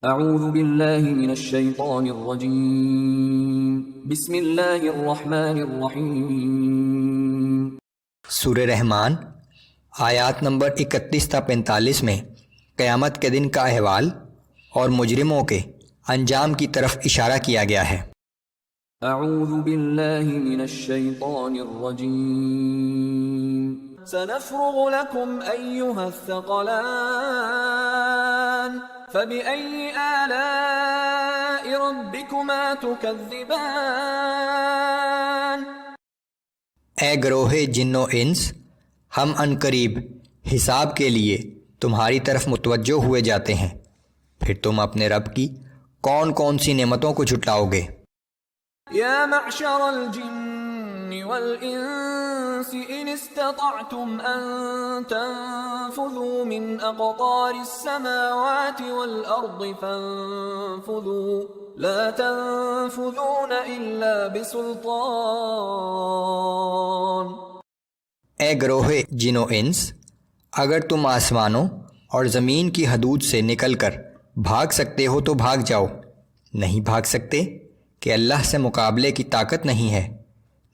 اعوذ باللہ من الشیطان الرجیم بسم اللہ الرحمن الرحیم۔ سورہ رحمان آیات نمبر 31 تا 45 میں قیامت کے دن کا احوال اور مجرموں کے انجام کی طرف اشارہ کیا گیا ہے۔ اعوذ باللہ من الشیطان الرجیم سنفرغ لکم ایہا الثقلان فبأي آلاء ربكما تكذبان۔ اے گروہ جن و انس، ہم عنقریب حساب کے لیے تمہاری طرف متوجہ ہوئے جاتے ہیں، پھر تم اپنے رب کی کون کون سی نعمتوں کو جھٹلاؤ گے؟ یا معشر الجن والانس ان استطعتم ان تنفذوا من اقطار السماوات والارض فانفذوا لا تنفذون الا بسلطان۔ اے گروہ جن و انس، اگر تم آسمانوں اور زمین کی حدود سے نکل کر بھاگ سکتے ہو تو بھاگ جاؤ، نہیں بھاگ سکتے کہ اللہ سے مقابلے کی طاقت نہیں ہے۔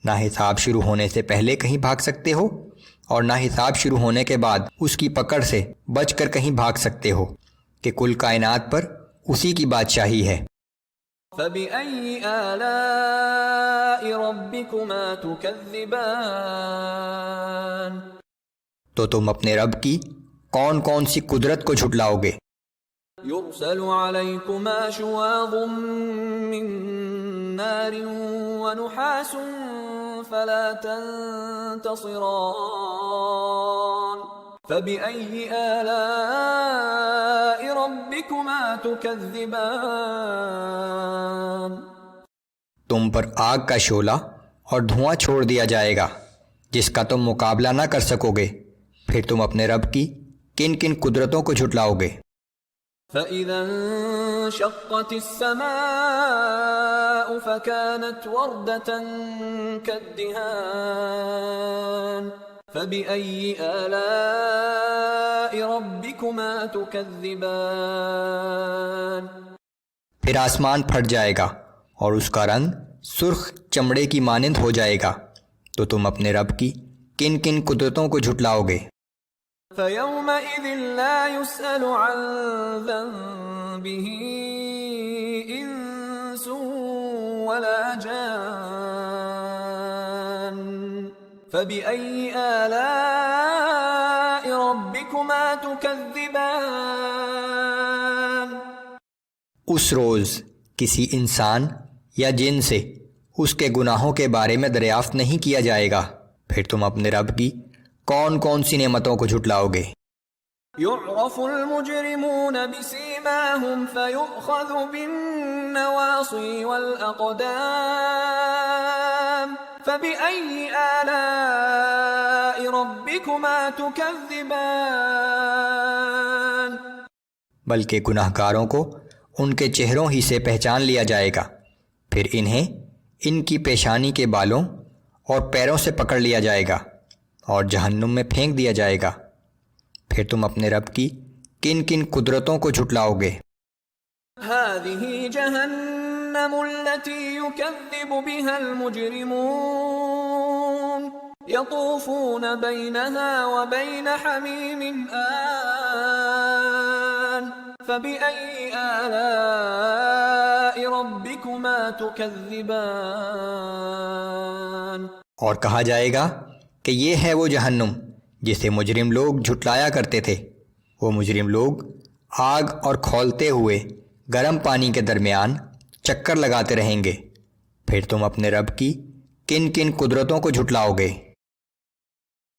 نہ حساب شروع ہونے سے پہلے کہیں بھاگ سکتے ہو اور نہ حساب شروع ہونے کے بعد اس کی پکڑ سے بچ کر کہیں بھاگ سکتے ہو کہ کل کائنات پر اسی کی بادشاہی ہے۔ فَبِأَيِّ آلَاءِ رَبِّكُمَا تُكَذِّبَانِ۔ تو تم اپنے رب کی کون کون سی قدرت کو جھٹلاؤ گے؟ يرسل عليكما شواظ من نار ونحاس فلا تنتصران فبأي آلاء ربكما تكذبان۔ تم پر آگ کا شعلہ اور دھواں چھوڑ دیا جائے گا جس کا تم مقابلہ نہ کر سکو گے، پھر تم اپنے رب کی کن کن قدرتوں کو جھٹلاؤ گے؟ فَإِذَا انشَقَّتِ السَّمَاءُ فَكَانَتْ وَرْدَةً كَالدِّهَانِ فَبِأَيِّ آلَاءِ رَبِّكُمَا تُكَذِّبَانِ۔ پھر آسمان پھٹ جائے گا اور اس کا رنگ سرخ چمڑے کی مانند ہو جائے گا، تو تم اپنے رب کی کن کن قدرتوں کو جھٹلاؤ گے؟ فَيَوْمَئِذٍ لَا يُسْأَلُ عَنْ ذَنبِهِ إِنسٌ وَلَا جَانٌّ فَبِأَيِّ آلَاءِ رَبِّكُمَا تُكَذِّبَانِ۔ اس روز کسی انسان یا جن سے اس کے گناہوں کے بارے میں دریافت نہیں کیا جائے گا، پھر تم اپنے رب کی کون کون سی نعمتوں کو جھٹلاؤ گے؟ يُعْرَفُ الْمُجْرِمُونَ بِسِيمَاهُمْ فَيُؤْخَذُ بِالنَّوَاصِي وَالْأَقْدَامِ فَبِأَيِّ آلَاءِ رَبِّكُمَا تُكَذِّبَانِ۔ بلکہ گناہ گاروں کو ان کے چہروں ہی سے پہچان لیا جائے گا، پھر انہیں ان کی پیشانی کے بالوں اور پیروں سے پکڑ لیا جائے گا اور جہنم میں پھینک دیا جائے گا، پھر تم اپنے رب کی کن کن قدرتوں کو جھٹلاؤ گے؟ هذه جهنم التي يكذب بها المجرمون يطوفون بينها وبين حميم آن فبأي آلاء ربكما تكذبان۔ اور کہا جائے گا کہ یہ ہے وہ جہنم جسے مجرم لوگ جھٹلایا کرتے تھے۔ وہ مجرم لوگ آگ اور کھولتے ہوئے گرم پانی کے درمیان چکر لگاتے رہیں گے، پھر تم اپنے رب کی کن کن قدرتوں کو جھٹلاؤ گے؟